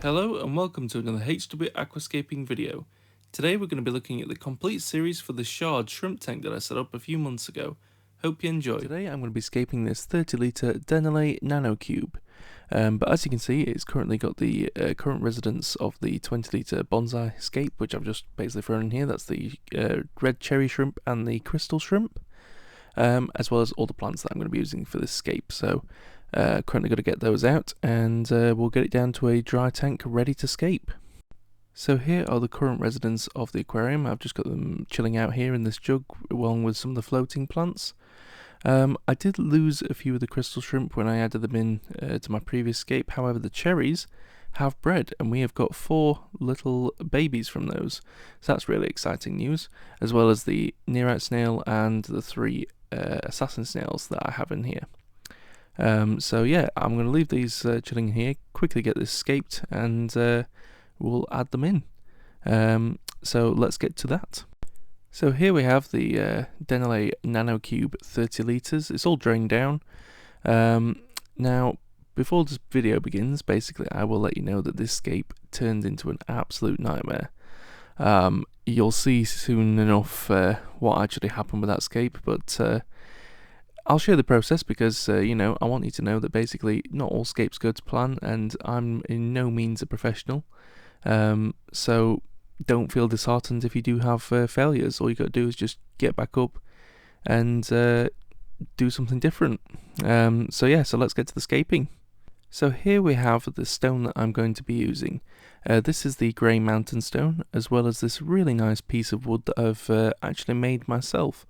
Hello and welcome to another HW-Aquascaping video. Today we're going to be looking at the complete series for the shard shrimp tank that I set up a few months ago. Hope you enjoy. Today I'm going to be scaping this 30 litre Dennerle Nano Cube. But as you can see, it's currently got the current residence of the 20 litre bonsai scape, which I've just basically thrown in here. That's the red cherry shrimp and the crystal shrimp, as well as all the plants that I'm going to be using for this scape. So currently got to get those out, and we'll get it down to a dry tank ready to scape. So here are the current residents of the aquarium. I've just got them chilling out here in this jug along with some of the floating plants. I did lose a few of the crystal shrimp when I added them in to my previous scape. However, the cherries have bred, and we have got 4 little babies from those. So that's really exciting news, as well as the nearite snail and the 3 assassin snails that I have in here. So yeah, I'm going to leave these chilling here, quickly get this scaped, and we'll add them in. So let's get to that. So here we have the Dennerle Nano Cube 30 litres. It's all drained down. Now, before this video begins, basically I will let you know that this scape turned into an absolute nightmare. You'll see soon enough what actually happened with that scape, but I'll share the process because, you know, I want you to know that basically not all scapes go to plan, and I'm in no means a professional. So don't feel disheartened if you do have failures. All you got to do is just get back up and do something different. So yeah, so let's get to the scaping. So here we have the stone that I'm going to be using. This is the grey mountain stone, as well as this really nice piece of wood that I've actually made myself.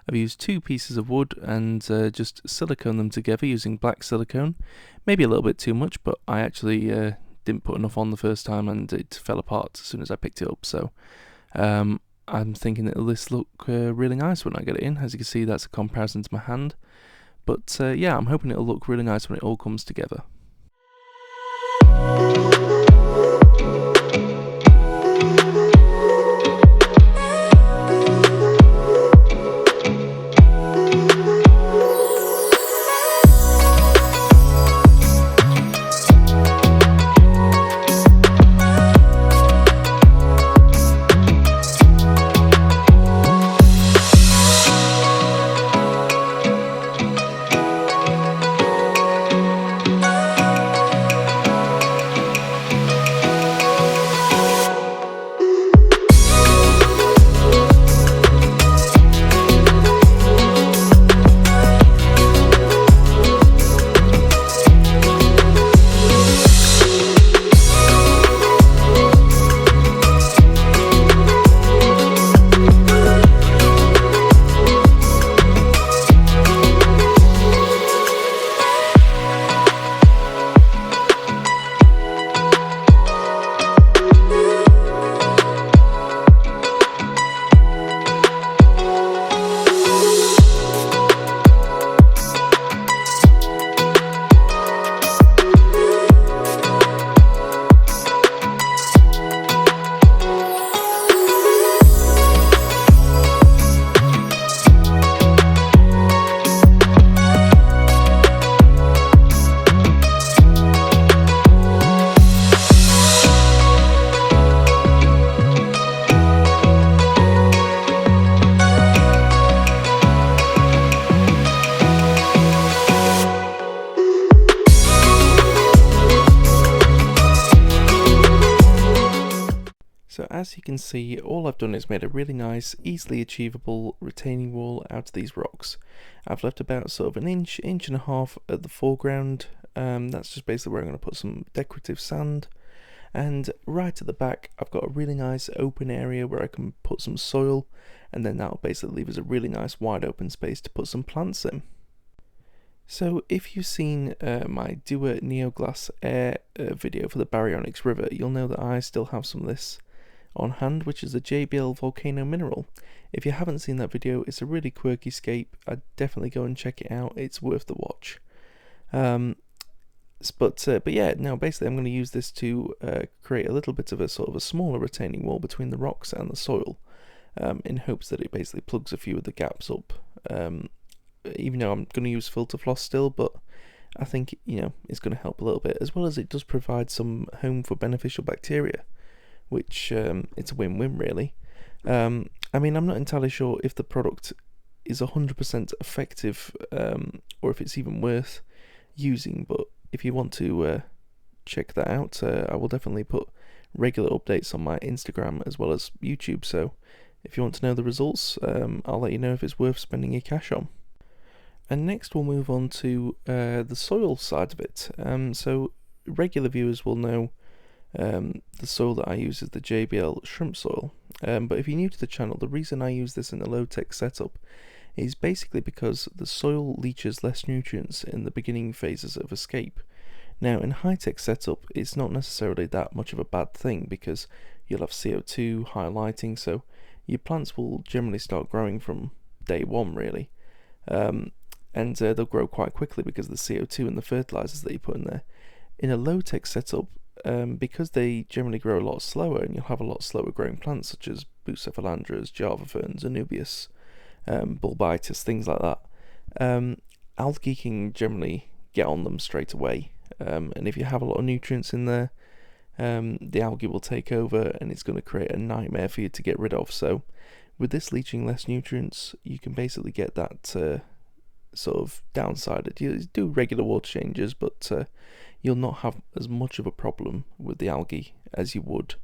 I've used 2 pieces of wood and just silicone them together using black silicone. Maybe a little bit too much, but I actually didn't put enough on the first time and it fell apart as soon as I picked it up. So I'm thinking that this look really nice when I get it in. As you can see, that's a comparison to my hand. But yeah, I'm hoping it'll look really nice when it all comes together. So as you can see, all I've done is made a really nice, easily achievable retaining wall out of these rocks. I've left about sort of an inch and a half at the foreground. That's just basically where I'm going to put some decorative sand. And right at the back, I've got a really nice open area where I can put some soil, and then that'll basically leave us a really nice wide open space to put some plants in. So if you've seen my Dewar Neoglass Air video for the Baryonyx River, you'll know that I still have some of this on hand, which is the JBL Volcano Mineral. If you haven't seen that video, it's a really quirky scape. I'd definitely go and check it out. It's worth the watch. But yeah, no, basically I'm going to use this to create a little bit of a sort of a smaller retaining wall between the rocks and the soil, in hopes that it basically plugs a few of the gaps up. Even though I'm going to use filter floss still, but I think, you know, it's going to help a little bit, as well as it does provide some home for beneficial bacteria, which it's a win-win really. I mean, I'm not entirely sure if the product is 100% effective, or if it's even worth using, but if you want to check that out, I will definitely put regular updates on my Instagram as well as YouTube, so if you want to know the results, I'll let you know if it's worth spending your cash on. And next we'll move on to the soil side of it. So regular viewers will know the soil that I use is the JBL shrimp soil, but if you're new to the channel, the reason I use this in a low-tech setup is basically because the soil leaches less nutrients in the beginning phases of escape. Now in high-tech setup, it's not necessarily that much of a bad thing because you'll have CO2, high lighting, so your plants will generally start growing from day one really. And they'll grow quite quickly because of the CO2 and the fertilizers that you put in there. In a low-tech setup, because they generally grow a lot slower, and you'll have a lot slower growing plants such as Bucephalandras, Java ferns, Anubias, Bulbitis, things like that, algae can generally get on them straight away, and if you have a lot of nutrients in there, the algae will take over and it's going to create a nightmare for you to get rid of. So with this leaching less nutrients, you can basically get that sort of downside. You do regular water changes, but you'll not have as much of a problem with the algae as you would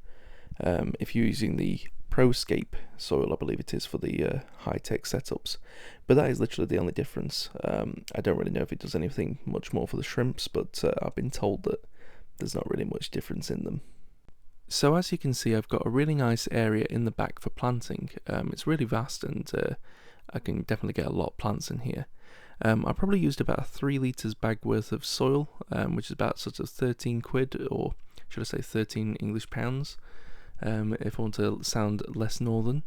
if you're using the ProScape soil, I believe it is, for the high-tech setups. But that is literally the only difference. I don't really know if it does anything much more for the shrimps, but I've been told that there's not really much difference in them. So as you can see, I've got a really nice area in the back for planting. It's really vast, and I can definitely get a lot of plants in here. I probably used about a 3 litres bag worth of soil, which is about sort of 13 quid, or should I say 13 English pounds, if I want to sound less northern.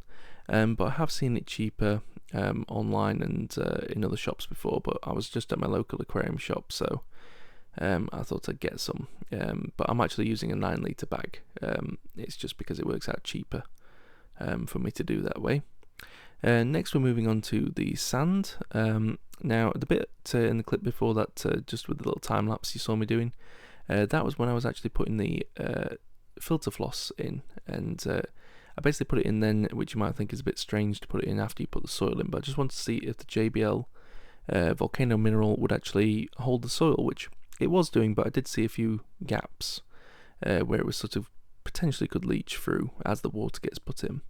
But I have seen it cheaper online and in other shops before, but I was just at my local aquarium shop, so I thought I'd get some. But I'm actually using a 9 litre bag. It's just because it works out cheaper for me to do that way. Next we're moving on to the sand. Now the bit in the clip before that, just with the little time lapse you saw me doing, that was when I was actually putting the filter floss in, and I basically put it in then, which you might think is a bit strange to put it in after you put the soil in, but I just wanted to see if the JBL volcano mineral would actually hold the soil, which it was doing, but I did see a few gaps where it was sort of potentially could leach through as the water gets put in.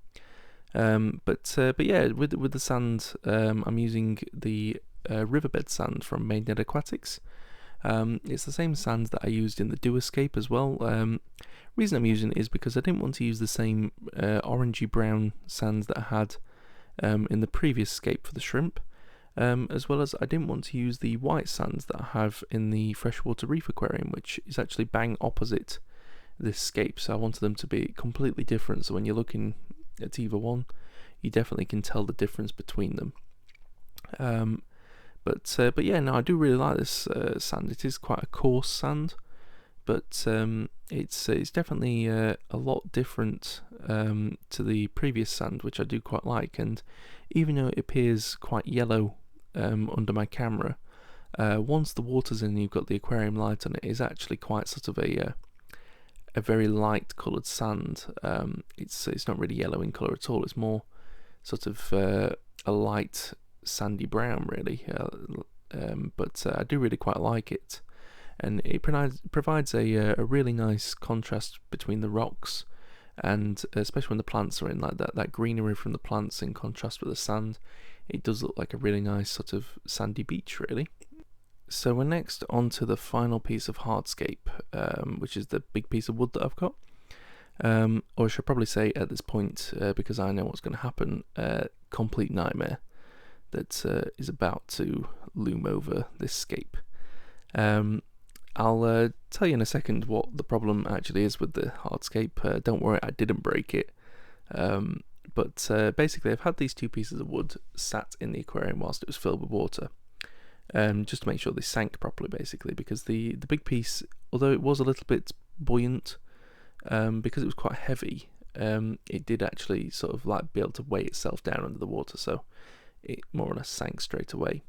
But yeah, with the sand, I'm using the riverbed sand from Made Net Aquatics. It's the same sand that I used in the HW-Aquascaping as well. Reason I'm using it is because I didn't want to use the same orangey brown sands that I had in the previous scape for the shrimp, as well as I didn't want to use the white sands that I have in the freshwater reef aquarium, which is actually bang opposite this scape. So I wanted them to be completely different, so when you're looking at either one, you definitely can tell the difference between them. But yeah, no, I do really like this sand. It is quite a coarse sand, but it's definitely a lot different to the previous sand, which I do quite like. And even though it appears quite yellow under my camera, once the water's in and you've got the aquarium light on it, it's actually quite sort of a very light coloured sand. It's not really yellow in colour at all. It's more sort of a light sandy brown really, but I do really quite like it, and it provides a really nice contrast between the rocks, and especially when the plants are in, like that greenery from the plants in contrast with the sand, it does look like a really nice sort of sandy beach really. So we're next on to the final piece of hardscape, which is the big piece of wood that I've got, or I should probably say at this point, because I know what's going to happen, complete nightmare that is about to loom over this scape. I'll tell you in a second what the problem actually is with the hardscape. Don't worry, I didn't break it. But basically I've had these two pieces of wood sat in the aquarium whilst it was filled with water, just to make sure they sank properly basically, because the big piece, although it was a little bit buoyant, because it was quite heavy, it did actually sort of like be able to weigh itself down under the water, so it more or less sank straight away.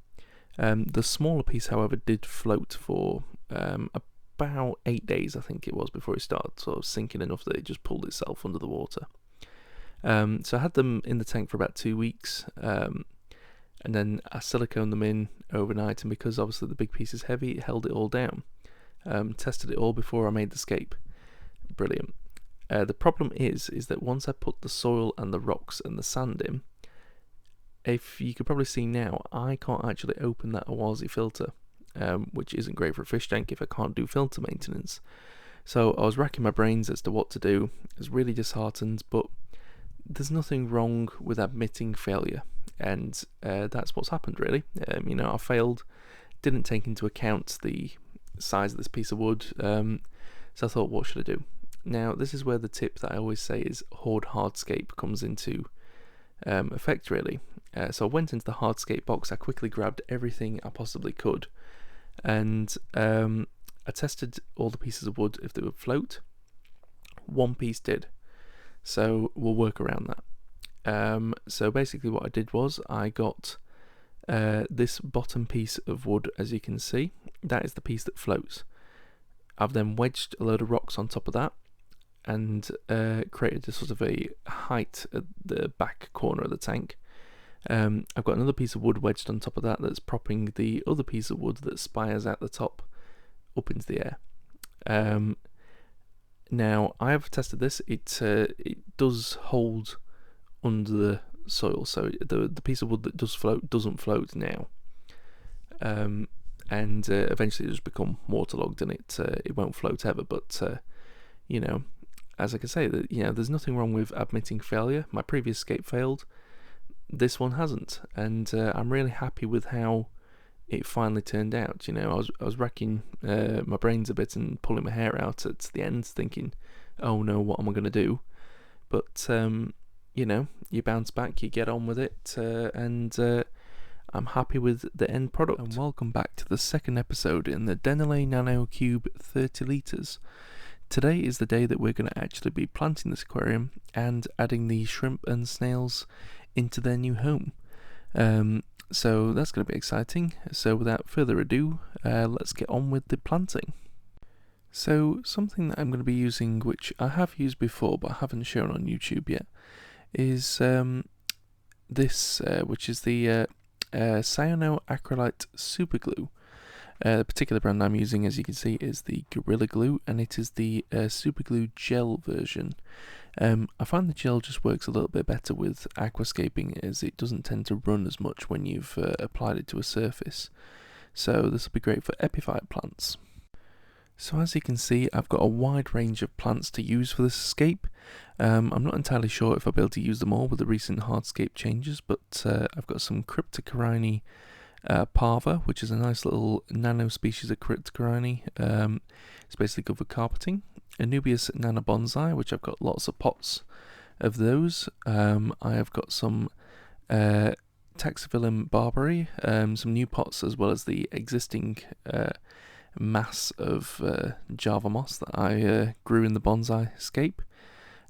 The smaller piece, however, did float for about 8 days, I think it was, before it started sort of sinking enough that it just pulled itself under the water. So I had them in the tank for about 2 weeks, and then I siliconed them in overnight, and because obviously the big piece is heavy, it held it all down. Tested it all before I made the scape. Brilliant. The problem is that once I put the soil and the rocks and the sand in, if you could probably see now, I can't actually open that Awazi filter, which isn't great for a fish tank if I can't do filter maintenance. So I was racking my brains as to what to do. I was really disheartened, but there's nothing wrong with admitting failure, and that's what's happened really. I failed, didn't take into account the size of this piece of wood, so I thought, what should I do? Now this is where the tip that I always say is hardscape comes into effect really. So I went into the hardscape box, I quickly grabbed everything I possibly could, and I tested all the pieces of wood if they would float. One piece did, so we'll work around that. So basically what I did was I got this bottom piece of wood, as you can see, that is the piece that floats. I've then wedged a load of rocks on top of that and created a sort of a height at the back corner of the tank. I've got another piece of wood wedged on top of that that's propping the other piece of wood that spires out the top up into the air. Now I have tested this, it does hold under the soil, so the piece of wood that does float doesn't float now, and eventually it just become waterlogged and it won't float ever. But as I can say, that there's nothing wrong with admitting failure. My previous scape failed, this one hasn't, and I'm really happy with how it finally turned out. I was racking my brains a bit and pulling my hair out at the end, thinking, oh no, what am I going to do? But you bounce back, you get on with it, and I'm happy with the end product. And welcome back to the second episode in the Dennerle Nano Cube 30 litres. Today is the day that we're going to actually be planting this aquarium and adding the shrimp and snails into their new home. So that's going to be exciting. So without further ado, let's get on with the planting. So something that I'm going to be using, which I have used before but I haven't shown on YouTube yet, is this, which is the Cyano Acrylite Super Glue. The particular brand I'm using, as you can see, is the Gorilla Glue, and it is the Super Glue Gel version. I find the gel just works a little bit better with aquascaping, as it doesn't tend to run as much when you've applied it to a surface. So this will be great for epiphyte plants. So as you can see, I've got a wide range of plants to use for this escape. I'm not entirely sure if I'll be able to use them all with the recent hardscape changes, but I've got some Cryptocorini parva, which is a nice little nano species of Cryptocorini. It's basically good for carpeting. Anubias Nano Bonsai, which I've got lots of pots of those. I have got some Taxiphyllum Barbary, some new pots, as well as the existing mass of Java moss that I grew in the bonsai scape.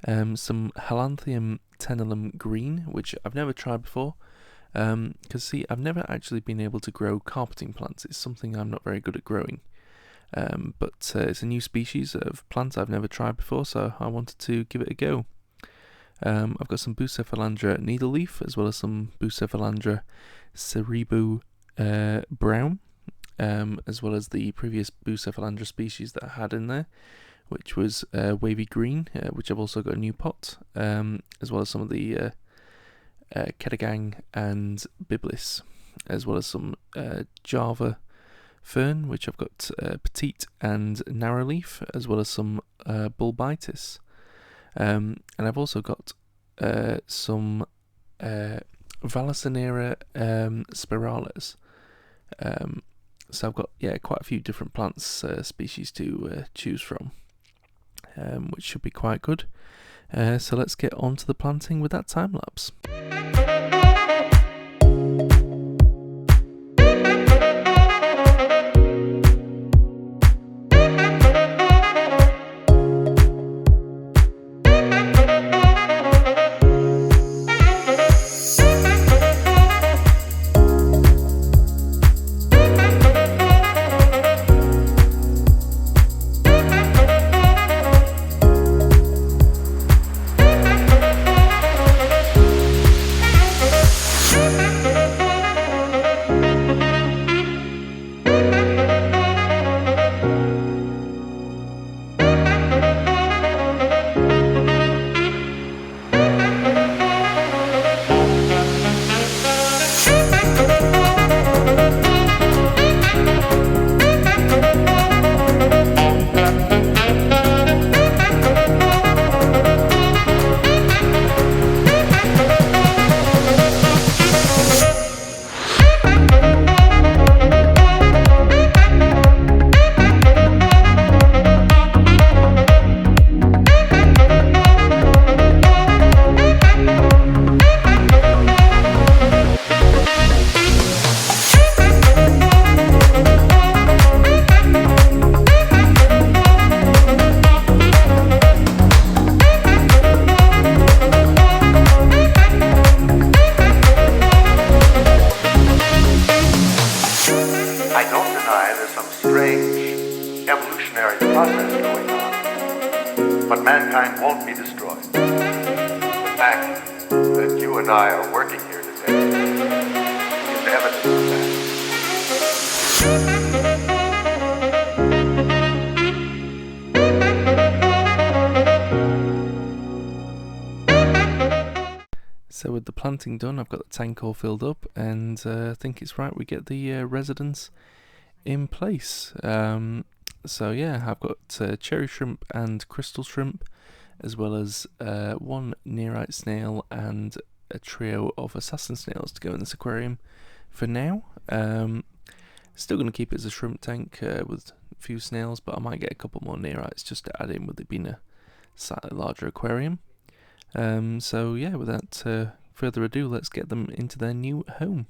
Some Halanthemum Tenellum Green, which I've never tried before. Because see, I've never actually been able to grow carpeting plants. It's something I'm not very good at growing. But it's a new species of plant I've never tried before, so I wanted to give it a go. I've got some Bucephalandra Needleleaf, as well as some Bucephalandra Cerebu Brown, as well as the previous Bucephalandra species that I had in there, which was Wavy Green, which I've also got a new pot, as well as some of the Kedagang and Biblis, as well as some Java Fern, which I've got Petite and Narrowleaf, as well as some Bulbitis. And I've also got some Valacinera spirales. So I've got quite a few different plants species to choose from, which should be quite good. So let's get on to the planting with that time lapse. imply there's some strange evolutionary process going on. But mankind won't be destroyed. The fact that you and I are working here today is evidence of that. So with the planting done, I've got the tank all filled up, and I think it's right we get the residence in place. So yeah, I've got cherry shrimp and crystal shrimp, as well as one nearite snail and a trio of assassin snails to go in this aquarium for now. Still going to keep it as a shrimp tank with a few snails, but I might get a couple more nearites just to add in with it being a slightly larger aquarium. So yeah, without further ado, let's get them into their new home.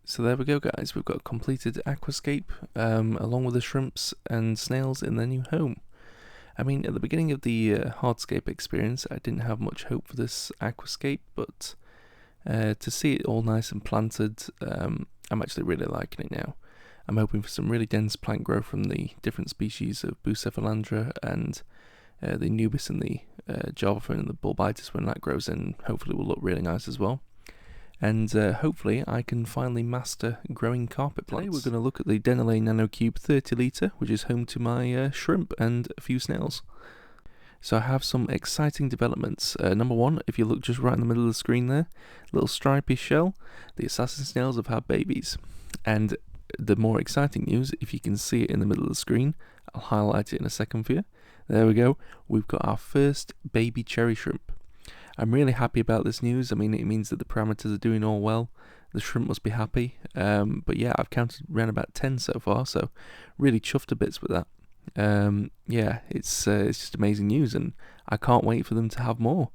So there we go, guys, we've got a completed aquascape along with the shrimps and snails in their new home. I mean, at the beginning of the hardscape experience, I didn't have much hope for this aquascape, but to see it all nice and planted, I'm actually really liking it now. I'm hoping for some really dense plant growth from the different species of Bucephalandra and the Nubis and the Javaphone and the Bulbitis. When that grows in, hopefully will look really nice as well. And hopefully I can finally master growing carpet plants. Today we're going to look at the Dennerle Nano Cube 30 litre, which is home to my shrimp and a few snails. So I have some exciting developments. Number one, if you look just right in the middle of the screen there, little stripy shell, the assassin snails have had babies. And the more exciting news, if you can see it in the middle of the screen, I'll highlight it in a second for you. There we go, we've got our first baby cherry shrimp. I'm really happy about this news. I mean, it means that the parameters are doing all well. The shrimp must be happy. But yeah, I've counted around about 10 so far, so really chuffed to bits with that. Yeah, it's just amazing news, and I can't wait for them to have more.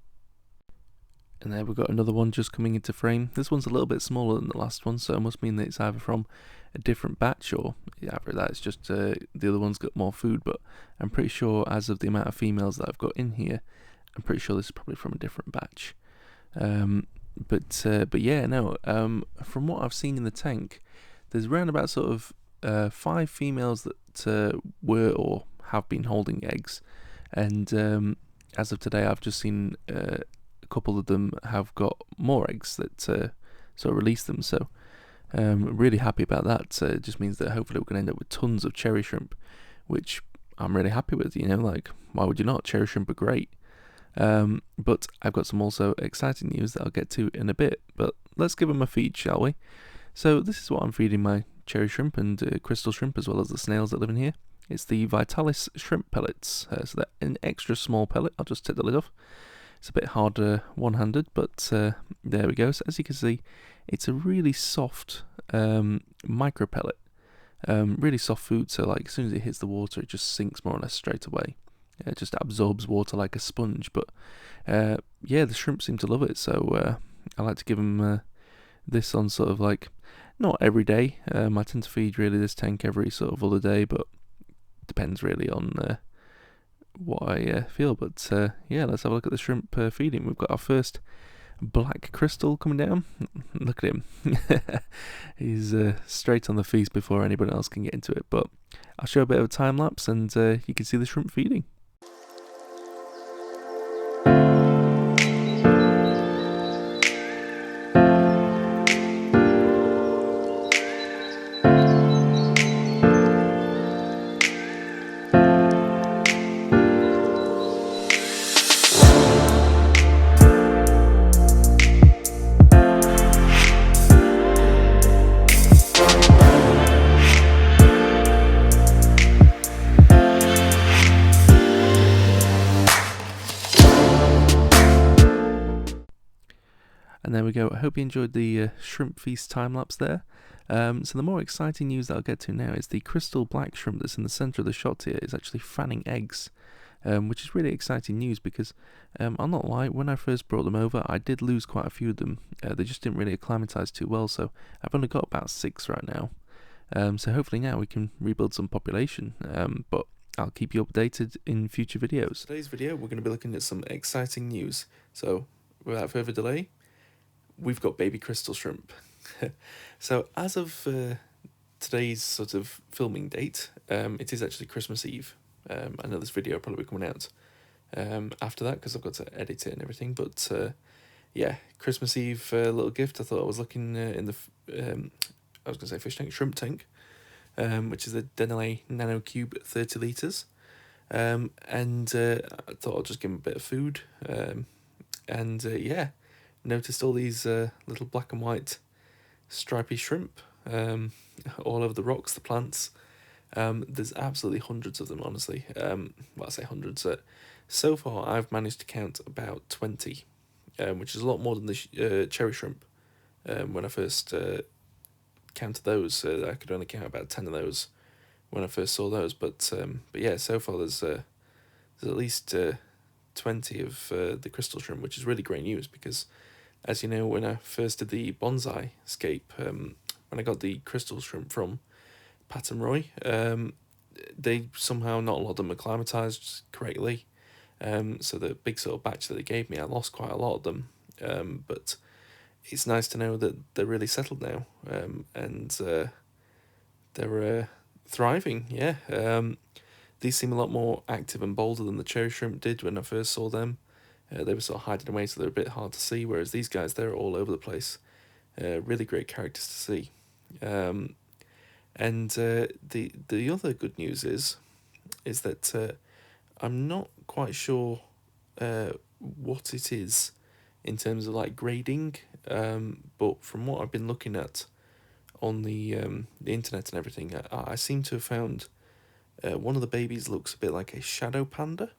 And there we've got another one just coming into frame. This one's a little bit smaller than the last one, so it must mean that it's either from a different batch, or either that it's just the other one's got more food. But I'm pretty sure, as of the amount of females that I've got in here, I'm pretty sure this is probably from a different batch. But yeah, no. From what I've seen in the tank, there's around about sort of 5 females that were or have been holding eggs, And as of today, I've just seen a couple of them have got more eggs that sort of release them. So really happy about that. It just means that hopefully we're going to end up with tons of cherry shrimp, which I'm really happy with. You know, like, why would you not? Cherry shrimp are great. But I've got some also exciting news that I'll get to in a bit. But let's give them a feed, shall we? So this is what I'm feeding my cherry shrimp and crystal shrimp, as well as the snails that live in here. It's the Vitalis shrimp pellets. So they're an extra small pellet. I'll just take the lid off. It's a bit harder one-handed, but there we go. So as you can see, it's a really soft micro pellet. Really soft food, so like as soon as it hits the water, it just sinks more or less straight away. It just absorbs water like a sponge. But yeah, the shrimp seem to love it, so I like to give them this on sort of like, not every day. I tend to feed really this tank every sort of other day, but depends really on what I feel. But yeah, let's have a look at the shrimp feeding. We've got our first black crystal coming down. Look at him. He's straight on the feast before anybody else can get into it. But I'll show a bit of a time lapse, and you can see the shrimp feeding. And there we go. I hope you enjoyed the shrimp feast time-lapse there. So the more exciting news that I'll get to now is the crystal black shrimp that's in the centre of the shot here is actually fanning eggs, which is really exciting news because, I'll not lie, when I first brought them over, I did lose quite a few of them. They just didn't really acclimatise too well, so I've only got about 6 right now. So hopefully now we can rebuild some population, but I'll keep you updated in future videos. Today's video, we're going to be looking at some exciting news. So without further delay, we've got baby crystal shrimp. So as of today's sort of filming date, it is actually Christmas Eve. I know this video will probably be coming out after that because I've got to edit it and everything. But yeah, Christmas Eve little gift. I thought I was looking in the I was going to say fish tank, shrimp tank, which is the Dennerle Nano Cube 30 litres. And I thought I'll just give them a bit of food. And yeah, noticed all these little black and white stripy shrimp all over the rocks, the plants. There's absolutely hundreds of them, honestly. Well, I say hundreds. So far, I've managed to count about 20, which is a lot more than the cherry shrimp. When I first counted those, I could only count about 10 of those when I first saw those. But yeah, so far there's at least 20 of the crystal shrimp, which is really great news because, as you know, when I first did the bonsai scape, when I got the crystal shrimp from Pat and Roy, they somehow, not a lot of them acclimatised correctly. So the big sort of batch that they gave me, I lost quite a lot of them. But it's nice to know that they're really settled now, and they're thriving, yeah. These seem a lot more active and bolder than the cherry shrimp did when I first saw them. They were sort of hiding away, so they're a bit hard to see, whereas these guys, they're all over the place. Really great characters to see. And the other good news is that I'm not quite sure what it is in terms of like grading, but from what I've been looking at on the internet and everything, I seem to have found one of the babies looks a bit like a shadow panda.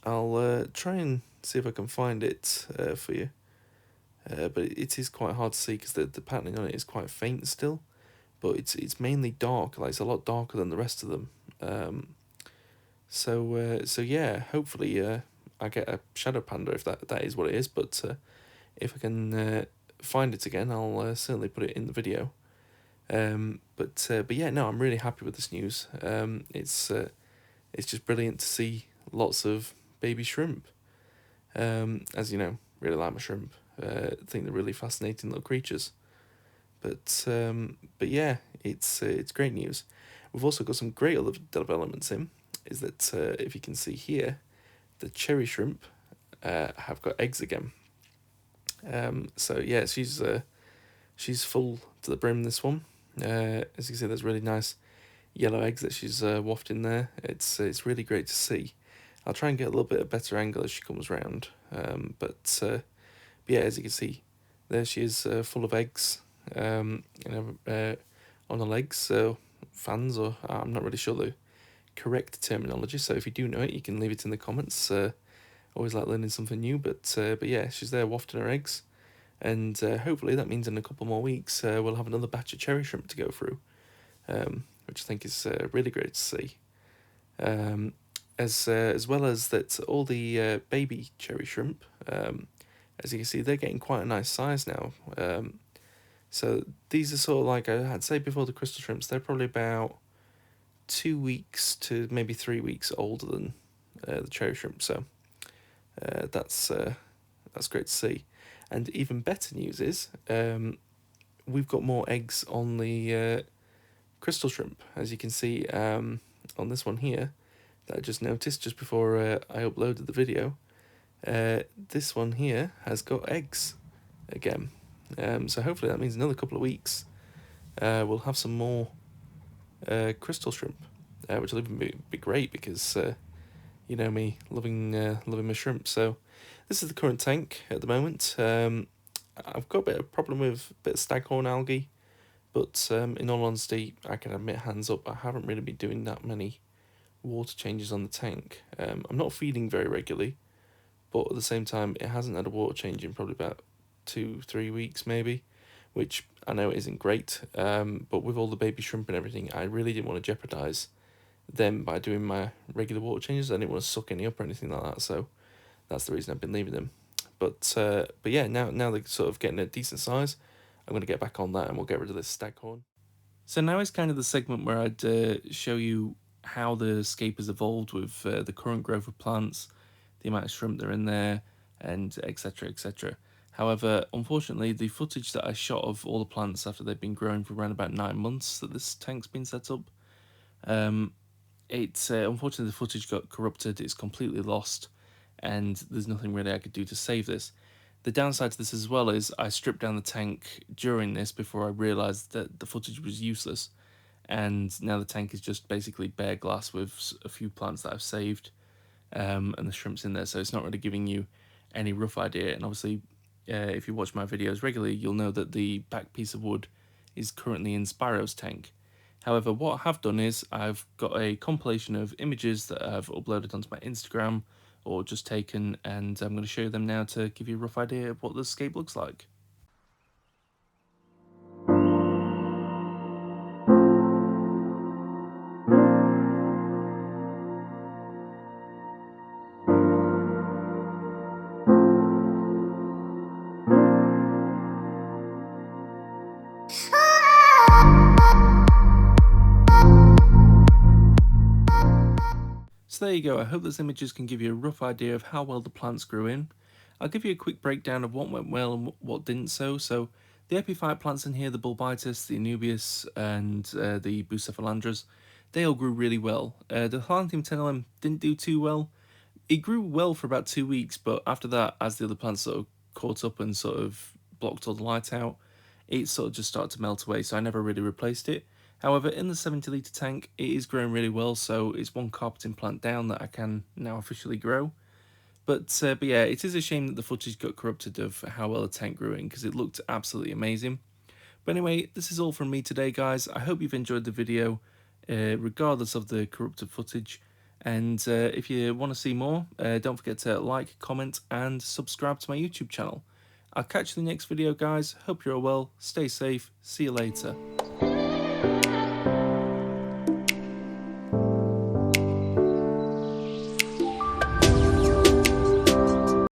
I'll try and see if I can find it for you, but it is quite hard to see because the patterning on it is quite faint still, but it's mainly dark, like it's a lot darker than the rest of them. So yeah, hopefully I get a shadow panda if that is what it is, but if I can find it again, I'll certainly put it in the video. But yeah, no, I'm really happy with this news. It's just brilliant to see lots of baby shrimp. As you know, really like my shrimp. I think they're really fascinating little creatures. But yeah, it's great news. We've also got some great other developments in. is that if you can see here, the cherry shrimp have got eggs again. So yeah, she's full to the brim, this one. As you can see, there's really nice yellow eggs that she's wafting there. It's really great to see. I'll try and get a little bit of better angle as she comes round. But yeah, as you can see, there she is, full of eggs. On the legs, so fans, or I'm not really sure the correct terminology. So if you do know it, you can leave it in the comments. Always like learning something new. But yeah, she's there wafting her eggs. And hopefully that means in a couple more weeks we'll have another batch of cherry shrimp to go through, which I think is really great to see. As well as that, all the baby cherry shrimp, as you can see, they're getting quite a nice size now. So these are sort of like, I'd say before the crystal shrimps, they're probably about 2 weeks to maybe 3 weeks older than the cherry shrimp. So that's great to see. And even better news is we've got more eggs on the crystal shrimp, as you can see on this one here that I just noticed just before I uploaded the video. This one here has got eggs again. So hopefully that means another couple of weeks we'll have some more crystal shrimp, which will even be great because you know me, loving my shrimp. So this is the current tank at the moment. I've got a bit of problem with a bit of staghorn algae, but in all honesty, I can admit, hands up, I haven't really been doing that many water changes on the tank. I'm not feeding very regularly, but at the same time, it hasn't had a water change in probably about 2-3 weeks maybe, which I know isn't great. But with all the baby shrimp and everything, I really didn't want to jeopardize them by doing my regular water changes. I didn't want to suck any up or anything like that, so that's the reason I've been leaving them. But yeah, now they're sort of getting a decent size. I'm going to get back on that and we'll get rid of this staghorn. So now is kind of the segment where I'd show you how the scape has evolved with the current growth of plants, the amount of shrimp that are in there, and etc, etc. However, unfortunately, the footage that I shot of all the plants after they've been growing for around about 9 months that this tank's been set up, unfortunately the footage got corrupted, it's completely lost, and there's nothing really I could do to save this. The downside to this as well is I stripped down the tank during this before I realised that the footage was useless, and now the tank is just basically bare glass with a few plants that I've saved, and the shrimps in there, so it's not really giving you any rough idea. And obviously if you watch my videos regularly, you'll know that the back piece of wood is currently in Spyro's tank. However, what I have done is I've got a compilation of images that I've uploaded onto my Instagram or just taken, and I'm going to show you them now to give you a rough idea of what the scape looks like. So there you go, I hope those images can give you a rough idea of how well the plants grew in. I'll give you a quick breakdown of what went well and what didn't so. So the epiphyte plants in here, the bulbitis, the anubias, and the bucephalandras, they all grew really well. The Hylanthum tenellum didn't do too well. It grew well for about 2 weeks, but after that, as the other plants sort of caught up and sort of blocked all the light out, it sort of just started to melt away, so I never really replaced it. However, in the 70-litre tank, it is growing really well, so it's one carpeting plant down that I can now officially grow. But yeah, it is a shame that the footage got corrupted of how well the tank grew in, because it looked absolutely amazing. But anyway, this is all from me today, guys. I hope you've enjoyed the video, regardless of the corrupted footage. And if you want to see more, don't forget to like, comment, and subscribe to my YouTube channel. I'll catch you in the next video, guys. Hope you're all well. Stay safe. See you later.